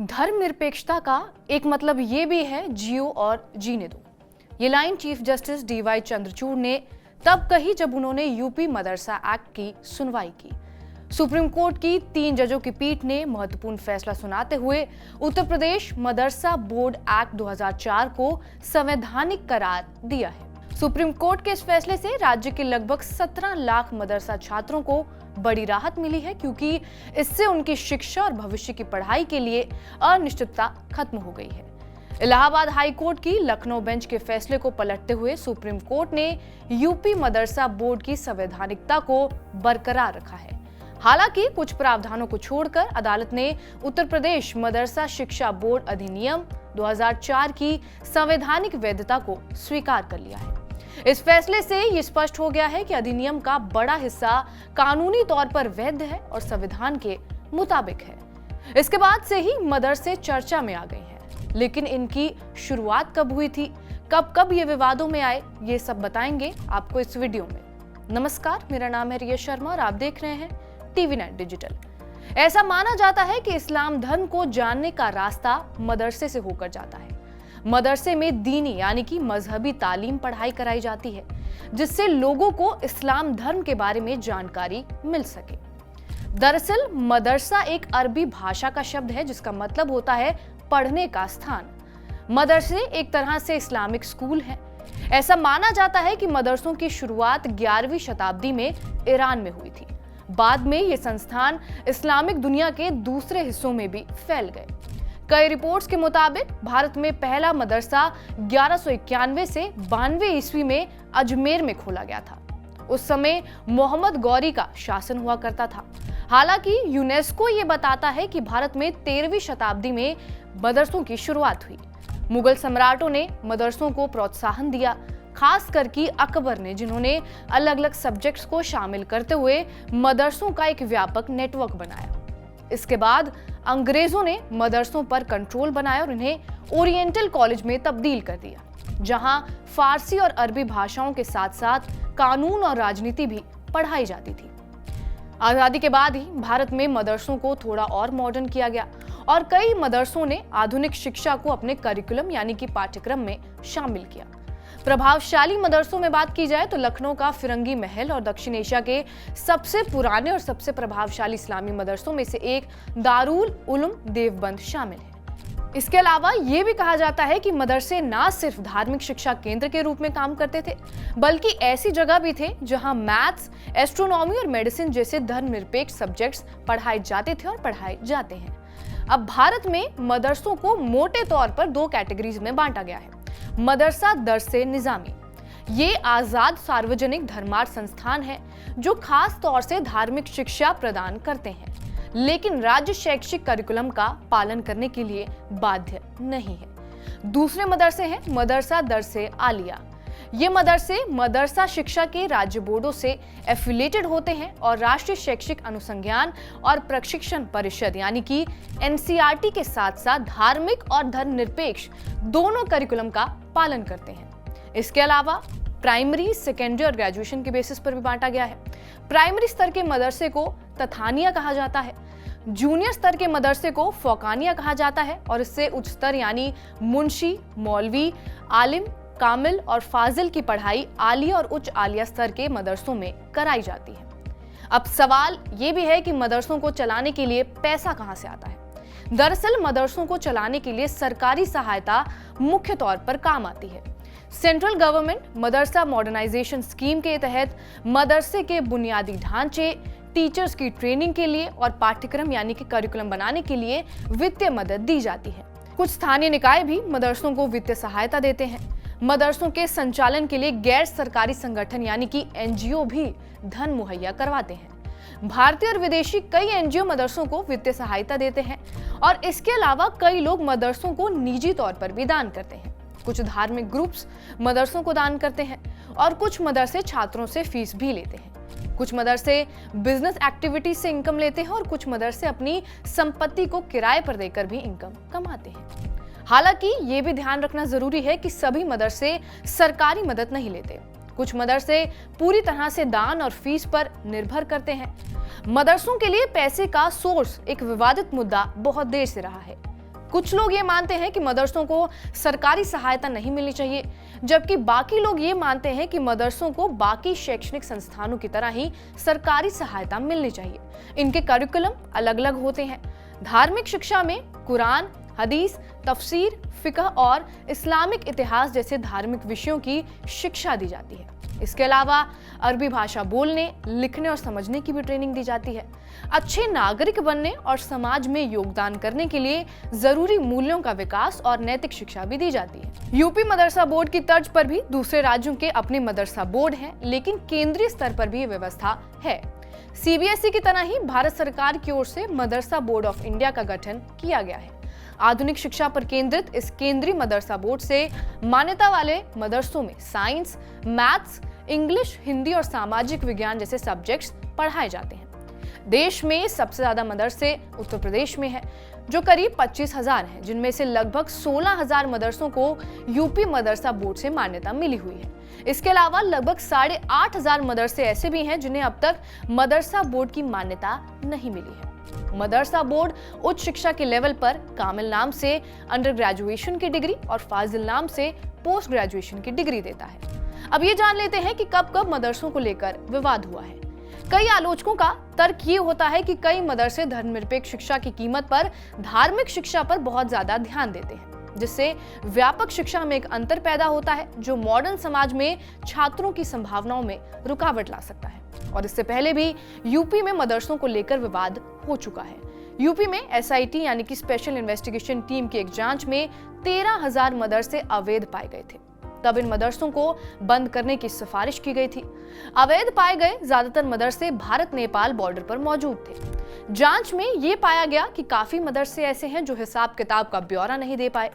धर्मनिरपेक्षता का एक मतलब ये भी है जियो और जीने दो। ये line chief justice DY Chandrachud ने तब कही जब उन्होंने यूपी मदरसा एक्ट की सुनवाई की। सुप्रीम कोर्ट की 3 जजों की पीठ ने महत्वपूर्ण फैसला सुनाते हुए उत्तर प्रदेश मदरसा बोर्ड एक्ट 2004 को संवैधानिक करार दिया है। सुप्रीम कोर्ट के इस फैसले से राज्य के लगभग 17 लाख मदरसा छात्रों को बड़ी राहत मिली है, क्योंकि इससे उनकी शिक्षा और भविष्य की पढ़ाई के लिए अनिश्चितता खत्म हो गई है। इलाहाबाद हाई कोर्ट की लखनऊ बेंच के फैसले को पलटते हुए सुप्रीम कोर्ट ने यूपी मदरसा बोर्ड की संवैधानिकता को बरकरार रखा है। हालांकि कुछ प्रावधानों को छोड़कर अदालत ने उत्तर प्रदेश मदरसा शिक्षा बोर्ड अधिनियम 2004 की संवैधानिक वैधता को स्वीकार कर लिया है। इस फैसले से ये स्पष्ट हो गया है कि अधिनियम का बड़ा हिस्सा कानूनी तौर पर वैध है और संविधान के मुताबिक है। इसके बाद से ही मदरसे चर्चा में आ गए हैं, लेकिन इनकी शुरुआत कब हुई थी, कब कब ये विवादों में आए, ये सब बताएंगे आपको इस वीडियो में। नमस्कार, मेरा नाम है रिया शर्मा और आप देख रहे हैं TV9 डिजिटल। ऐसा माना जाता है कि इस्लाम धर्म को जानने का रास्ता मदरसे से होकर जाता है। मदरसे में दीनी यानी कि मजहबी तालीम पढ़ाई कराई जाती है, जिससे लोगों को इस्लाम धर्म के बारे में जानकारी मिल सके। दरअसल मदरसा एक अरबी भाषा का शब्द है, जिसका मतलब होता है पढ़ने का स्थान। मदरसे एक तरह से इस्लामिक स्कूल हैं। ऐसा माना जाता है कि मदरसों की शुरुआत 11वीं शताब्दी में ईरान में हुई थी। बाद में ये संस्थान इस्लामिक दुनिया के दूसरे हिस्सों में भी फैल गए। कई रिपोर्ट्स के मुताबिक भारत में पहला मदरसा 1191 से 92 ईस्वी में अजमेर में खोला गया था। उस समय मोहम्मद गौरी का शासन हुआ करता था। हालांकि यूनेस्को ये बताता है कि भारत में 13वीं शताब्दी में मदरसों की शुरुआत हुई। मुगल सम्राटों ने मदरसों को प्रोत्साहन दिया, खास करके अकबर ने, जिन्होंने अलग अलग सब्जेक्ट्स को शामिल करते हुए मदरसों का एक व्यापक नेटवर्क बनाया। इसके बाद अंग्रेजों ने मदरसों पर कंट्रोल बनाया और इन्हें ओरिएंटल कॉलेज में तब्दील कर दिया, जहां फारसी और अरबी भाषाओं के साथ साथ कानून और राजनीति भी पढ़ाई जाती थी। आजादी के बाद ही भारत में मदरसों को थोड़ा और मॉडर्न किया गया और कई मदरसों ने आधुनिक शिक्षा को अपने करिकुलम यानी कि पाठ्यक्रम में शामिल किया। प्रभावशाली मदरसों में बात की जाए तो लखनऊ का फिरंगी महल और दक्षिण एशिया के सबसे पुराने और सबसे प्रभावशाली इस्लामी मदरसों में से एक दारुल उलूम देवबंद शामिल है। इसके अलावा ये भी कहा जाता है कि मदरसे ना सिर्फ धार्मिक शिक्षा केंद्र के रूप में काम करते थे, बल्कि ऐसी जगह भी थे जहां मैथ्स, एस्ट्रोनॉमी और मेडिसिन जैसे धर्मनिरपेक्ष सब्जेक्ट्स पढ़ाए जाते थे और पढ़ाए जाते हैं। अब भारत में मदरसों को मोटे तौर पर 2 कैटेगरीज में बांटा गया है। मदरसा दरसे निजामी, ये आजाद सार्वजनिक धर्मार्थ संस्थान है जो खास तौर से धार्मिक शिक्षा प्रदान करते हैं, लेकिन राज्य शैक्षिक करिकुलम का पालन करने के लिए बाध्य नहीं है। दूसरे मदरसे हैं मदरसा दरसे आलिया। ये मदरसे मदरसा शिक्षा के राज्य बोर्डों से एफिलिएटेड होते हैं और राष्ट्रीय शैक्षिक अनुसंधान और प्रशिक्षण परिषद यानी कि NCERT के साथ साथ धार्मिक और धर्मनिरपेक्ष दोनों करिकुलम का पालन करते हैं। इसके अलावा प्राइमरी, सेकेंडरी और ग्रेजुएशन के बेसिस पर भी बांटा गया है। प्राइमरी स्तर के मदरसे को तथानिया कहा जाता है, जूनियर स्तर के मदरसे को फौकानिया कहा जाता है और इससे उच्च स्तर यानी मुंशी, मौलवी, आलिम, कामिल और फाजिल की पढ़ाई आलिया और उच्च आलिया स्तर के मदरसों में कराई जाती है। अब सवाल ये भी है कि मदरसों को चलाने के लिए पैसा कहां से आता है। दरअसल मदरसों को चलाने के लिए सरकारी सहायता मुख्य तौर पर काम आती है। सेंट्रल गवर्नमेंट मदरसा मॉडर्नाइजेशन स्कीम के तहत मदरसे के बुनियादी ढांचे, टीचर्स की ट्रेनिंग के लिए और पाठ्यक्रम यानी कि करिकुलम बनाने के लिए वित्तीय मदद दी जाती है। कुछ स्थानीय निकाय भी मदरसों को वित्तीय सहायता देते हैं। मदरसों के संचालन के लिए गैर सरकारी संगठन यानी कि NGO भी धन मुहैया करवाते हैं। भारतीय और विदेशी कई NGO मदरसों को वित्तीय सहायता देते हैं और इसके अलावा कई लोग मदरसों को निजी तौर पर भी दान करते हैं। कुछ धार्मिक ग्रुप्स मदरसों को दान करते हैं और कुछ मदरसे छात्रों से फीस भी लेते हैं। कुछ मदरसे बिजनेस एक्टिविटी से इनकम लेते हैं और कुछ मदरसे अपनी संपत्ति को किराए पर देकर भी इनकम कमाते हैं। हालांकि ये भी ध्यान रखना जरूरी है कि सभी मदरसे सरकारी मदद नहीं लेते। कुछ मदरसे पूरी तरह से दान और फीस पर निर्भर करते हैं। मदरसों के लिए पैसे का सोर्स एक विवादित मुद्दा बहुत देर से रहा है। कुछ लोग ये मानते हैं कि मदरसों को सरकारी सहायता नहीं मिलनी चाहिए, जबकि बाकी लोग ये मानते हैं कि मदरसों को बाकी शैक्षणिक संस्थानों की तरह ही सरकारी सहायता मिलनी चाहिए। इनके करिकुलम अलग अलग होते हैं। धार्मिक शिक्षा में कुरान, हदीस, तफसीर, फिकह और इस्लामिक इतिहास जैसे धार्मिक विषयों की शिक्षा दी जाती है। इसके अलावा अरबी भाषा बोलने, लिखने और समझने की भी ट्रेनिंग दी जाती है। अच्छे नागरिक बनने और समाज में योगदान करने के लिए जरूरी मूल्यों का विकास और नैतिक शिक्षा भी दी जाती है। यूपी मदरसा बोर्ड की तर्ज पर भी दूसरे राज्यों के अपने मदरसा बोर्ड हैं, लेकिन केंद्रीय स्तर पर भी ये व्यवस्था है। सीबीएसई की तरह ही भारत सरकार की ओर से मदरसा बोर्ड ऑफ इंडिया का गठन किया गया है। आधुनिक शिक्षा पर केंद्रित इस केंद्रीय मदरसा बोर्ड से मान्यता वाले मदरसों में साइंस, मैथ्स, इंग्लिश, हिंदी और सामाजिक विज्ञान जैसे सब्जेक्ट्स पढ़ाए जाते हैं। देश में सबसे ज्यादा मदरसे उत्तर प्रदेश में है, जो करीब 25,000 हैं, जिनमें से लगभग 16,000 मदरसों को यूपी मदरसा बोर्ड से मान्यता मिली हुई है। इसके अलावा लगभग 8,500 मदरसे ऐसे भी हैं जिन्हें अब तक मदरसा बोर्ड की मान्यता नहीं मिली है। मदरसा बोर्ड उच्च शिक्षा के लेवल पर कामिल नाम से अंडर ग्रेजुएशन की डिग्री और फाजिल नाम से पोस्ट ग्रेजुएशन की डिग्री देता है। अब ये जान लेते हैं कि कब कब मदरसों को लेकर विवाद हुआ है। कई आलोचकों का तर्क ये होता है कि कई मदरसे धर्मनिरपेक्ष शिक्षा की कीमत पर धार्मिक शिक्षा पर बहुत ज्यादा ध्यान देते हैं, जिससे व्यापक शिक्षा में एक अंतर पैदा होता है जो मॉडर्न समाज में छात्रों की संभावनाओं में रुकावट ला सकता है। और इससे पहले भी यूपी में मदरसों को लेकर विवाद हो चुका है। यूपी में एसआईटी यानी कि स्पेशल इन्वेस्टिगेशन टीम की एक जांच में 13,000 मदरसे अवैध पाए गए थे। तब इन मदरसों को बंद करने की सिफारिश की गई थी। अवैध पाए गए ज्यादातर मदरसे भारत नेपाल बॉर्डर पर मौजूद थे। जांच में ये पाया गया कि काफी मदरसे ऐसे हैं जो हिसाब किताब का ब्यौरा नहीं दे पाए।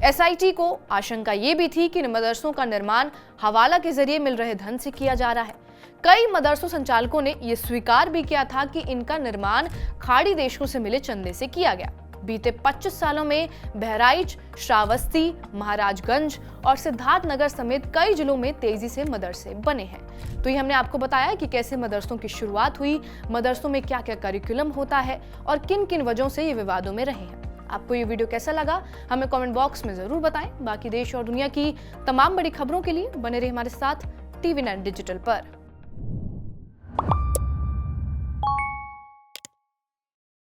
एसआईटी को आशंका ये भी थी कि इन मदरसों का निर्माण हवाला के जरिए मिल रहे धन से किया जा रहा है। कई मदरसों संचालकों ने यह स्वीकार भी किया था कि इनका निर्माण खाड़ी देशों से मिले चंदे से किया गया। बीते 25 सालों में बहराइच, श्रावस्ती, महाराजगंज और सिद्धार्थनगर समेत कई जिलों में तेजी से मदरसे बने हैं। तो ये हमने आपको बताया कि कैसे मदरसों की शुरुआत हुई, मदरसों में क्या क्या करिकुलम होता है और किन किन वजहों से ये विवादों में रहे हैं। आपको ये वीडियो कैसा लगा हमें कमेंट बॉक्स में जरूर बताएं। बाकी देश और दुनिया की तमाम बड़ी खबरों के लिए बने रहिए हमारे साथ TV9 डिजिटल पर।